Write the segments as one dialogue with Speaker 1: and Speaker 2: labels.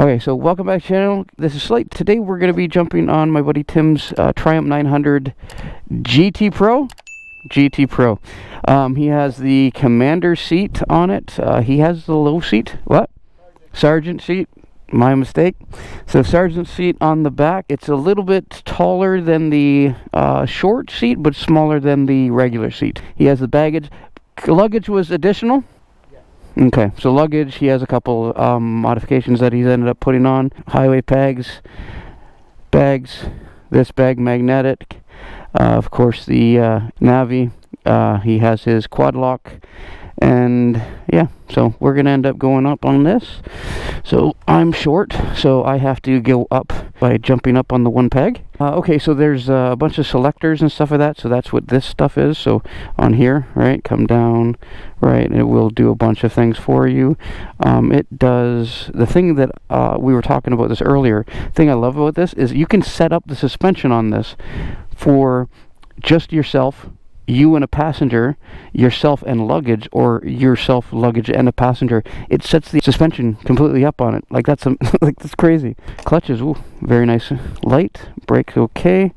Speaker 1: Okay, so welcome back to the channel. This is Slate. Today we're going to be jumping on my buddy Tim's Triumph 900 GT Pro. He has the commander seat on it. He has the low seat. What? Sergeant seat. My mistake. So sergeant seat on the back. It's a little bit taller than the short seat, but smaller than the regular seat. He has the baggage. Luggage was additional. Okay, so luggage, he has a couple modifications that he's ended up putting on. Highway bags, this bag magnetic, of course the Navi, he has his quad lock, and yeah, so we're going to end up going up on this. So I'm short, so I have to go up by jumping up on the one peg. Okay, so there's a bunch of selectors and stuff like that, so that's what this stuff is. So on here, right, come down, right, it will do a bunch of things for you. It does, the thing that we were talking about this earlier, thing I love about this is you can set up the suspension on this for just yourself, you and a passenger, yourself and luggage, or yourself, luggage, and a passenger. It sets the suspension completely up on it. Like that's like that's crazy. Clutches, ooh, very nice. Light, brakes, okay.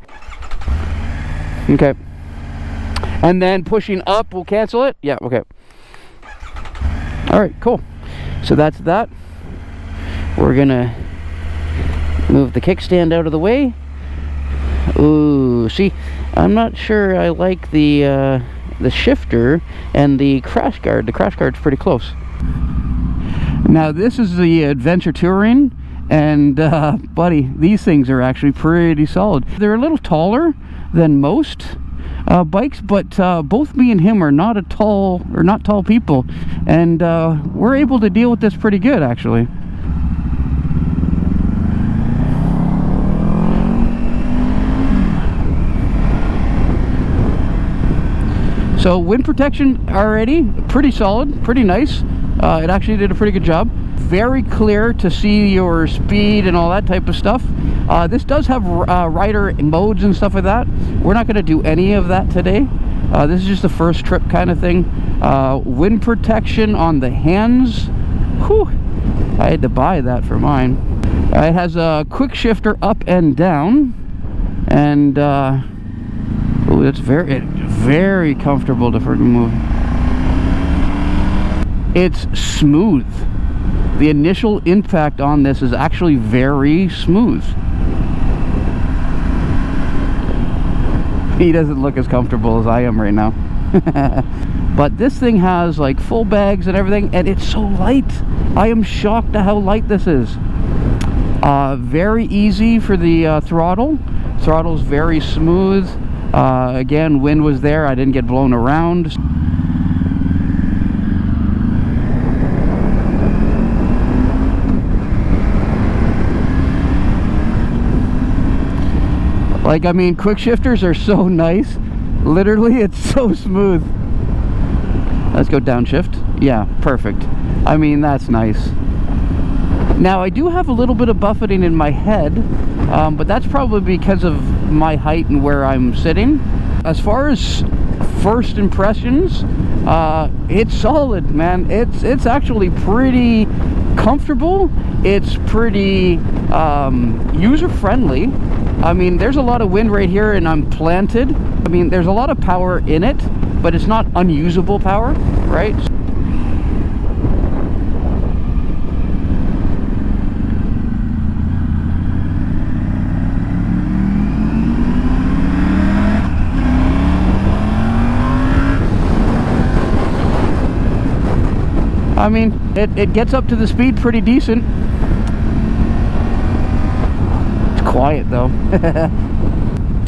Speaker 1: Okay. And then pushing up will cancel it. Yeah, okay. All right, cool. So that's that. We're gonna move the kickstand out of the way. Ooh, see, I'm not sure I like the shifter and the crash guard. The crash guard's pretty close. Now this is the Adventure Touring, and buddy, these things are actually pretty solid. They're a little taller than most bikes, but both me and him are not tall people, and we're able to deal with this pretty good actually. So wind protection already pretty solid, pretty nice. It actually did a pretty good job. Very clear to see your speed and all that type of stuff. This does have rider modes and stuff like that. We're not going to do any of that today. This is just the first trip kind of thing. Wind protection on the hands. Whew, I had to buy that for mine. It has a quick shifter up and down, and oh, it's very comfortable to freaking move. It's smooth. The initial impact on this is actually very smooth. He doesn't look as comfortable as I am right now. But this thing has like full bags and everything, and it's so light. I am shocked at how light this is. Very easy for the throttle. Throttle's very smooth. Again, wind was there, I didn't get blown around. Like, I mean, quick shifters are so nice. Literally, it's so smooth. Let's go downshift. Yeah, perfect. I mean, that's nice. Now, I do have a little bit of buffeting in my head, but that's probably because of my height and where I'm sitting. As far as first impressions, it's solid, man. It's actually pretty comfortable. It's pretty user-friendly. I mean, there's a lot of wind right here, and I'm planted. I mean, there's a lot of power in it, but it's not unusable power, right? I mean, it gets up to the speed pretty decent. It's quiet though.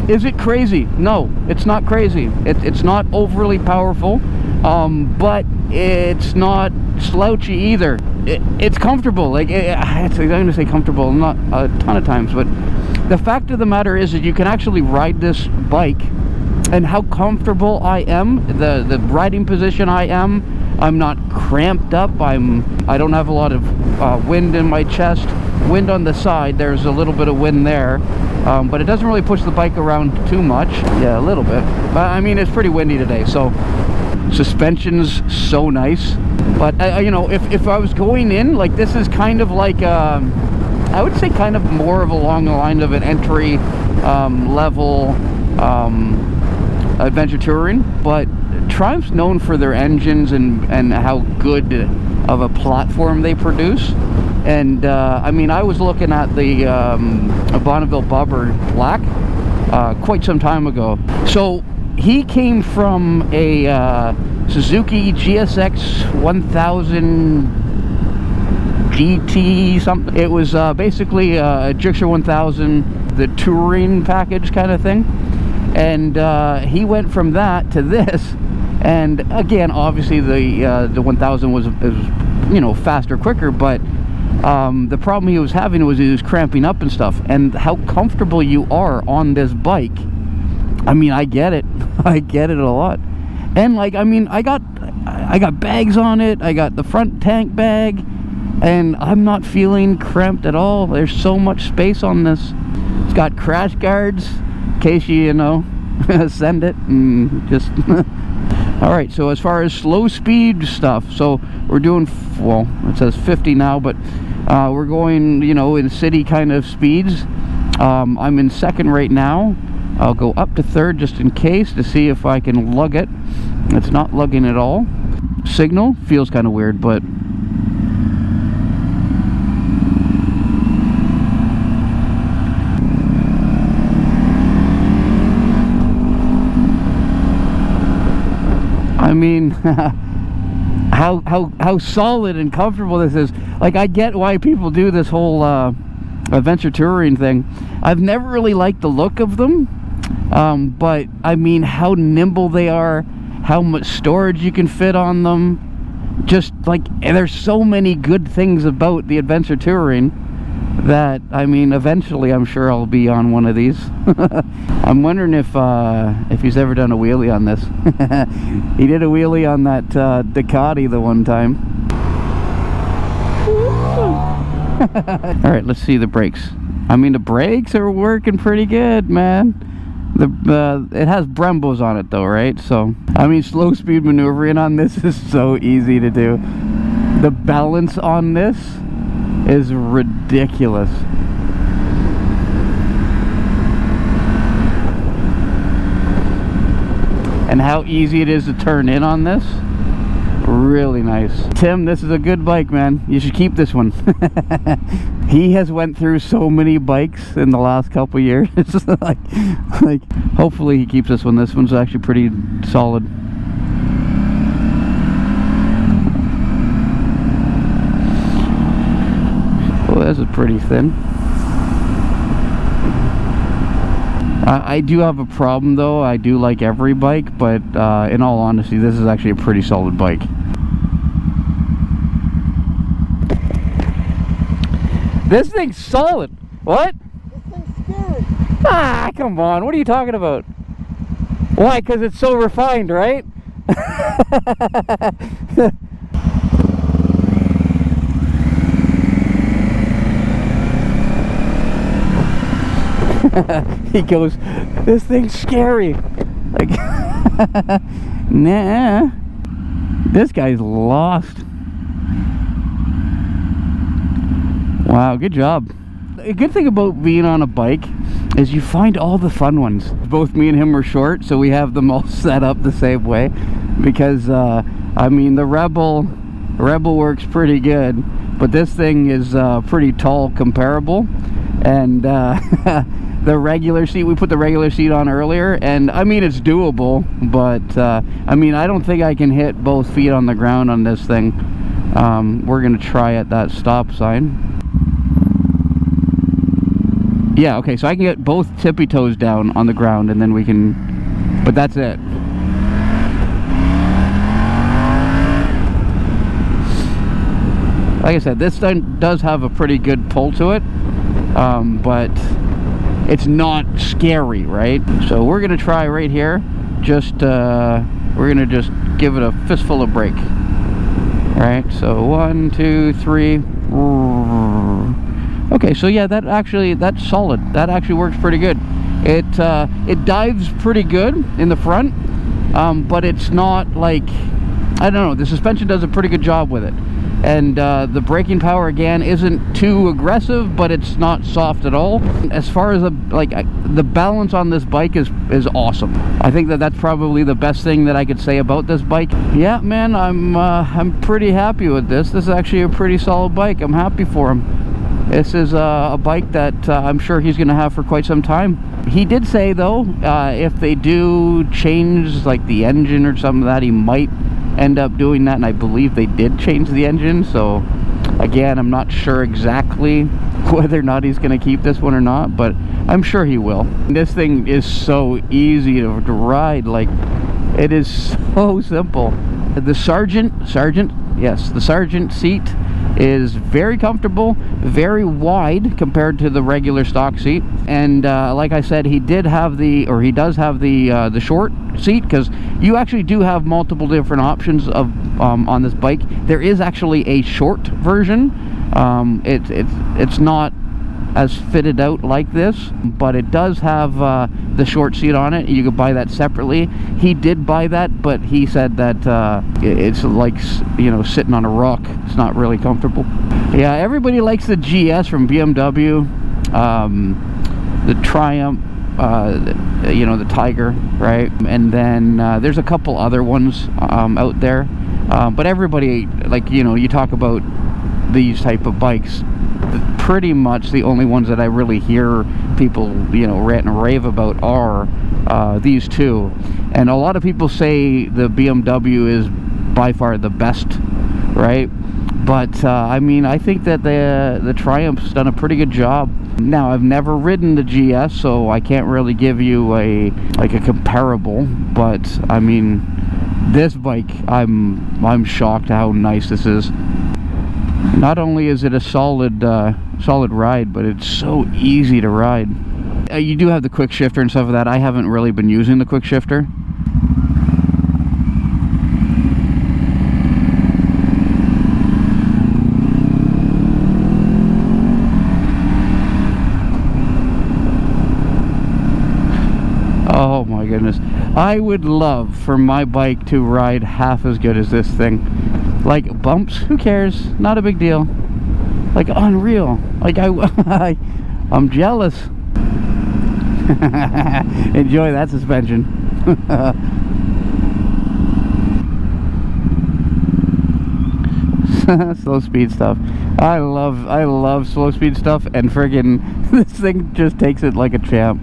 Speaker 1: Is it crazy? No, it's not crazy. It's not overly powerful, but it's not slouchy either. It's comfortable. Like, I'm going to say comfortable, not a ton of times, but the fact of the matter is that you can actually ride this bike, and how comfortable I am, the riding position I am. I'm not cramped up. I don't have a lot of wind in my chest. Wind on the side, there's a little bit of wind there, but it doesn't really push the bike around too much. Yeah, a little bit, but I mean, it's pretty windy today, so suspension's so nice. But you know, if I was going in, like, this is kind of like I would say kind of more of along the line of an entry level adventure touring, but Triumph's known for their engines and how good of a platform they produce. And I mean, I was looking at the Bonneville Bobber Black quite some time ago. So he came from a Suzuki GSX 1000 GT something. It was basically a Gixxer 1000, the touring package kind of thing. And he went from that to this. And again, obviously the 1000 was you know, faster, quicker, but the problem he was having was he was cramping up and stuff. And how comfortable you are on this bike, I mean, I get it. I get it a lot. And like, I mean, I got bags on it. I got the front tank bag, and I'm not feeling cramped at all. There's so much space on this. It's got crash guards in case you know, send it and just all right. So as far as slow speed stuff, so we're doing, well, it says 50 now, but we're going, you know, in city kind of speeds. I'm in second right now. I'll go up to third just in case to see if I can lug it. It's not lugging at all. Signal feels kind of weird, but I mean, how solid and comfortable this is. Like, I get why people do this whole adventure touring thing. I've never really liked the look of them, but I mean, how nimble they are, how much storage you can fit on them. Just like, there's so many good things about the adventure touring that, I mean, eventually I'm sure I'll be on one of these. I'm wondering if he's ever done a wheelie on this. He did a wheelie on that Ducati the one time. Alright, let's see the brakes. I mean, the brakes are working pretty good, man. It has Brembos on it though, right? So, I mean, slow speed maneuvering on this is so easy to do. The balance on this is ridiculous. And how easy it is to turn in on this, really nice. Tim, this is a good bike, man. You should keep this one. He has went through so many bikes in the last couple years. It's just like hopefully he keeps this one. This one's actually pretty solid. Oh, this is pretty thin. I do have a problem though. I do like every bike, but in all honesty, this is actually a pretty solid bike. This thing's solid. What?
Speaker 2: This thing's scary.
Speaker 1: Ah, come on. What are you talking about? Why? Because it's so refined, right? He goes, this thing's scary. Like, nah. This guy's lost. Wow, good job. A good thing about being on a bike is you find all the fun ones. Both me and him are short, so we have them all set up the same way. Because, I mean, the Rebel works pretty good, but this thing is pretty tall comparable. And the regular seat, we put the regular seat on earlier, and I mean, it's doable, but I mean, I don't think I can hit both feet on the ground on this thing. We're gonna try at that stop sign. Yeah, okay, so I can get both tippy toes down on the ground, and then we can, but that's it. Like I said, this thing does have a pretty good pull to it, but it's not scary, right? So we're gonna try right here. Just we're gonna just give it a fistful of brake. All right, so 1, 2, 3. Okay, so yeah, that's solid. That actually works pretty good. It dives pretty good in the front, but it's not like, I don't know, the suspension does a pretty good job with it. and the braking power again isn't too aggressive, but it's not soft at all. As far as the balance on this bike is awesome. I think that's probably the best thing that I could say about this bike. Yeah, man, I'm pretty happy with this. This is actually a pretty solid bike. I'm happy for him. This is a bike that I'm sure he's going to have for quite some time. He did say, though, if they do change like the engine or something like that, he might end up doing that, and I believe they did change the engine. So again, I'm not sure exactly whether or not he's going to keep this one or not, but I'm sure he will. This thing is so easy to ride. Like, it is so simple. The Sergeant seat is very comfortable, very wide compared to the regular stock seat. And like I said, he does have the short seat, because you actually do have multiple different options of on this bike. There is actually a short version. It's not as fitted out like this, but it does have the short seat on it. You could buy that separately. He did buy that, but he said that it's like, you know, sitting on a rock. It's not really comfortable. Yeah, everybody likes the GS from BMW, the Triumph, you know, the Tiger, right? And then there's a couple other ones out there, but everybody, like, you know, you talk about these type of bikes, pretty much the only ones that I really hear people, you know, rant and rave about are these two. And a lot of people say the BMW is by far the best, right? But I mean, I think that the Triumph's done a pretty good job. Now, I've never ridden the GS, so I can't really give you a comparable, but I mean, this bike, I'm shocked how nice this is. Not only is it a solid ride, but it's so easy to ride. You do have the quick shifter and stuff like that. I haven't really been using the quick shifter. Oh my goodness. I would love for my bike to ride half as good as this thing. Like, bumps, who cares? Not a big deal. Like, unreal. Like, I'm jealous. Enjoy that suspension. Slow speed stuff. I love slow speed stuff, and friggin' this thing just takes it like a champ.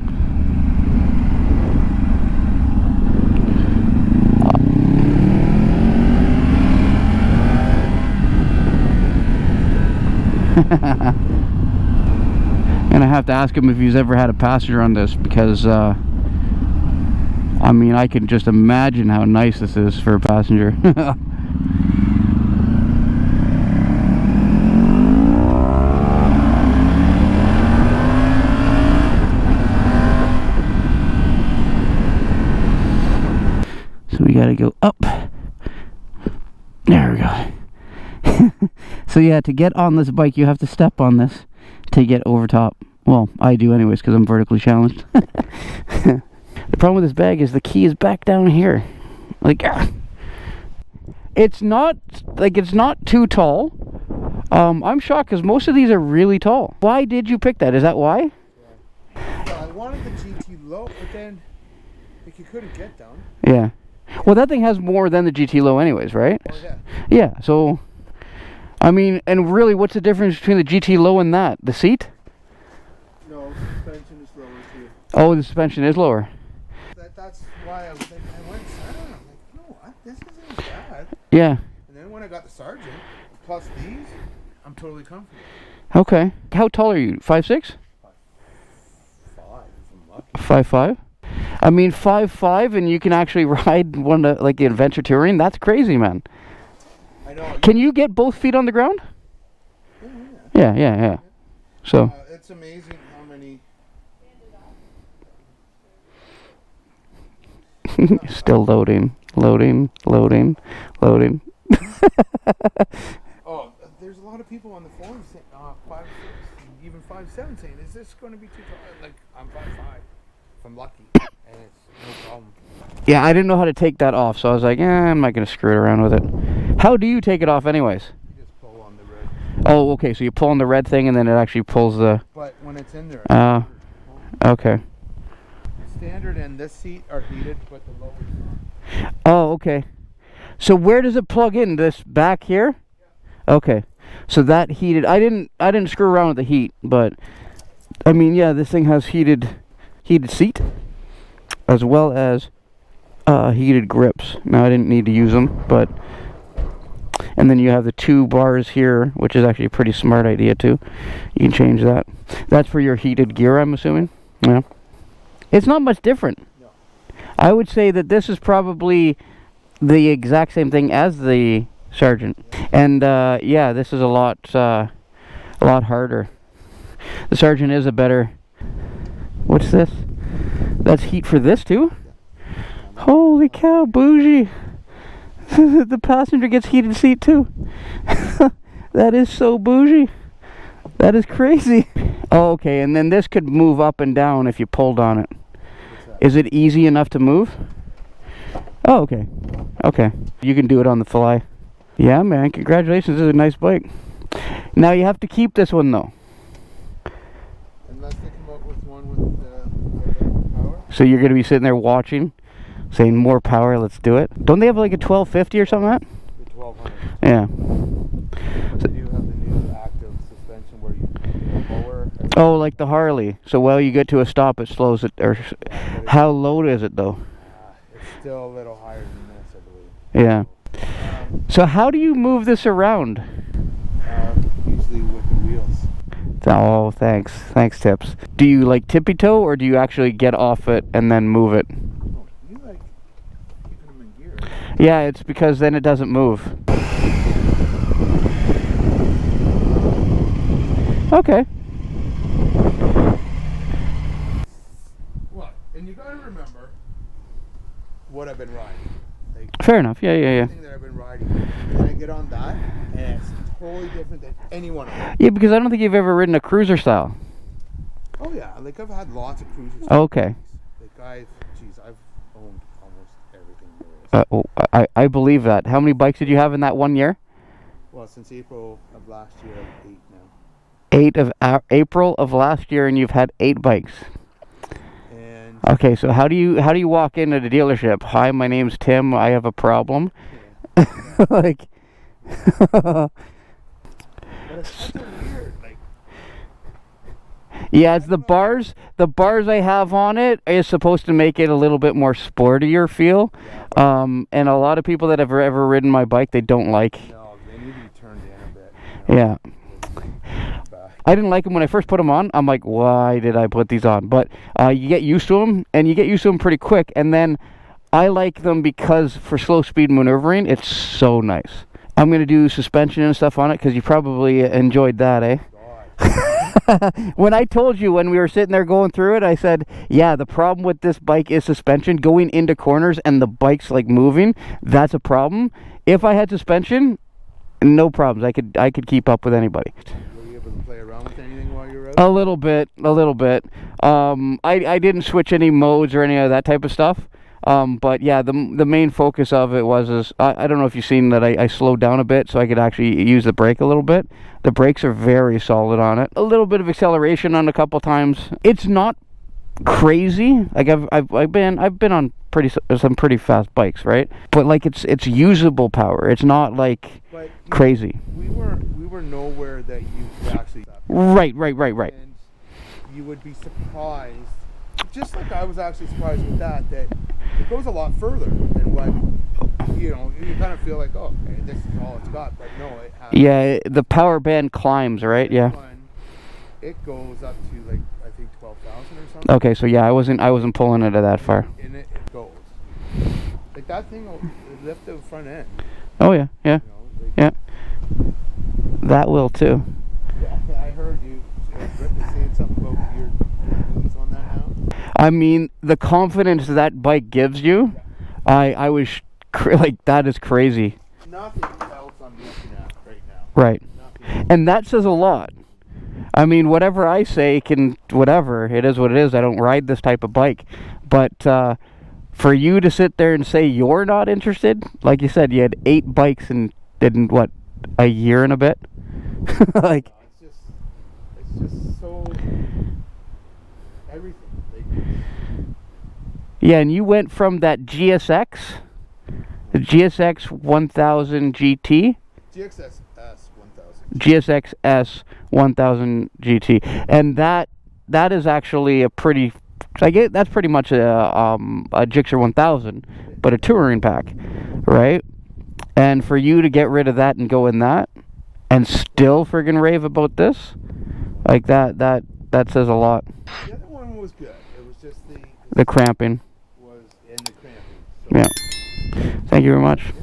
Speaker 1: And I have to ask him if he's ever had a passenger on this, because I mean, I can just imagine how nice this is for a passenger. So we gotta go up. There we go. So yeah, to get on this bike, you have to step on this to get over top. Well, I do anyways, because I'm vertically challenged. The problem with this bag is the key is back down here. Like, it's not too tall. I'm shocked, because most of these are really tall. Why did you pick that? Is that why?
Speaker 2: Yeah, I wanted the GT low, but then like, you couldn't get down.
Speaker 1: Yeah. Well, that thing has more than the GT low anyways, right?
Speaker 2: Oh, yeah.
Speaker 1: Yeah, so I mean, and really, what's the difference between the GT low and that? The seat?
Speaker 2: No, the suspension is lower too.
Speaker 1: Oh, the suspension is lower.
Speaker 2: That's why I went Saturn. I'm like, you know what? This isn't bad.
Speaker 1: Yeah.
Speaker 2: And then when I got the Sergeant, plus these, I'm totally comfortable.
Speaker 1: Okay. How tall are you? 5'6"?
Speaker 2: 5'5", if I'm lucky.
Speaker 1: 5'5"? I mean, 5'5", and you can actually ride one of, like, the Adventure Touring? That's crazy, man.
Speaker 2: I know.
Speaker 1: Can you get both feet on the ground? Yeah. So
Speaker 2: it's amazing how many.
Speaker 1: Still loading.
Speaker 2: Oh, there's a lot of people on the forum saying 5'6", even 5'7", saying, "Is this going to be too tall?" Like, I'm 5'5", if I'm lucky, and it's no problem.
Speaker 1: Yeah, I didn't know how to take that off, so I was like, I'm not going to screw it around with it. How do you take it off anyways?
Speaker 2: You just pull
Speaker 1: Oh, okay. So you pull on the red thing, and then it actually pulls the.
Speaker 2: But when it's in there,
Speaker 1: Okay.
Speaker 2: standard and this seat are heated, but the lower is not.
Speaker 1: Oh, okay. So where does it plug in? This back here? Okay. So that heated. I didn't screw around with the heat, but I mean, yeah, this thing has heated seat as well as heated grips. Now I didn't need to use them, but and then you have the 2 bars here, which is actually a pretty smart idea too. You can change that. That's for your heated gear, I'm assuming. Yeah. It's not much different.
Speaker 2: No.
Speaker 1: I would say that this is probably the exact same thing as the Sergeant, and yeah, this is a lot harder. The Sergeant is a better. What's this? That's heat for this too? Holy cow, bougie! The passenger gets heated seat too. That is so bougie. That is crazy. Oh, okay, and then this could move up and down if you pulled on it. Is it easy enough to move? Oh, okay. Okay. You can do it on the fly. Yeah, man. Congratulations. This is a nice bike. Now you have to keep this one, though.
Speaker 2: Unless they come up with one with more power.
Speaker 1: So you're going to be sitting there watching, saying, more power, let's do it. Don't they have like a 1250 or something like that?
Speaker 2: The 1200.
Speaker 1: Yeah.
Speaker 2: So you have the new active suspension where you lower.
Speaker 1: Oh, like the Harley. So while you get to a stop, it slows it. Or how low is it, though?
Speaker 2: It's still a little higher than this, I believe.
Speaker 1: Yeah. So how do you move this around?
Speaker 2: Usually with the wheels.
Speaker 1: Oh, thanks. Thanks, Tips. Do you like tippy-toe, or do you actually get off it and then move it?
Speaker 2: Oh, you like keeping them in gear.
Speaker 1: Yeah, it's because then it doesn't move. Okay.
Speaker 2: Well, and you gotta remember what I've been riding. Like,
Speaker 1: Fair enough. Yeah.
Speaker 2: everything that I've been riding, and I get on that, and it's totally different than any one of them.
Speaker 1: Yeah, because I don't think you've ever ridden a cruiser style.
Speaker 2: Oh yeah, like I've had lots of cruisers.
Speaker 1: Okay.
Speaker 2: Like I've owned almost everything there is.
Speaker 1: I believe that. How many bikes did you have in that 1 year?
Speaker 2: Well, since April of last year, I've 8 now.
Speaker 1: 8 of April of last year, and you've had 8 bikes.
Speaker 2: And
Speaker 1: Okay, so how do you walk into the dealership? Hi, my name's Tim. I have a problem.
Speaker 2: yeah.
Speaker 1: Like.
Speaker 2: But it's such a weird, like.
Speaker 1: Yeah, it's the bars. The bars I have on it is supposed to make it a little bit more sportier feel. And a lot of people that have ever ridden my bike, they don't like.
Speaker 2: No, they need to be turned in a bit. You know?
Speaker 1: Yeah. I didn't like them when I first put them on. I'm like, why did I put these on? But you get used to them, and you get used to them pretty quick. And then I like them because for slow speed maneuvering, it's so nice. I'm going to do suspension and stuff on it because you probably enjoyed that, eh? When I told you when we were sitting there going through it, I said, yeah, the problem with this bike is suspension. Going into corners and the bike's like moving, that's a problem. If I had suspension, no problems. I could keep up with anybody.
Speaker 2: Were you able to play around with anything while you were out?
Speaker 1: A little bit. I didn't switch any modes or any of that type of stuff. But yeah, the main focus of it was I don't know if you've seen that I slowed down a bit so I could actually use the brake a little bit. The brakes are very solid on it. A little bit of acceleration on a couple times. It's not crazy. Like I've been on some pretty fast bikes, right? But like it's usable power. It's not like crazy.
Speaker 2: We were nowhere that you could actually.
Speaker 1: Right.
Speaker 2: And you would be surprised. Just like I was actually surprised with that it goes a lot further than what, you kind of feel like, oh, okay, this is all it's got, but no, it has.
Speaker 1: Yeah, the power band climbs, right? Yeah.
Speaker 2: It goes up to like, I think 12,000 or something.
Speaker 1: Okay, so yeah, I wasn't pulling it that far.
Speaker 2: And it goes. Like that thing will lift the front end.
Speaker 1: Oh yeah. Yeah. That will too.
Speaker 2: Yeah, I heard you. Rick was saying something about your moves on that now.
Speaker 1: I mean, the confidence that bike gives you, I was like, that is crazy.
Speaker 2: Nothing else I'm looking at right now.
Speaker 1: Right.
Speaker 2: Nothing.
Speaker 1: And that says a lot. I mean, whatever I say whatever, it is what it is. I don't ride this type of bike. But for you to sit there and say you're not interested, like you said, you had 8 bikes in what, a year and a bit. Like,
Speaker 2: it's just so everything.
Speaker 1: yeah, and you went from that GSX, the GSX 1000 GT,
Speaker 2: GXS 1000.
Speaker 1: GSX-S 1000 GT, and that is actually a pretty, that's pretty much a Gixxer 1000, but a touring pack, right? And for you to get rid of that and go in that, and still friggin' rave about this, like that says a lot.
Speaker 2: The other one was good. It was just
Speaker 1: The cramping.
Speaker 2: Was in the cramping. So.
Speaker 1: Yeah. Thank you very much.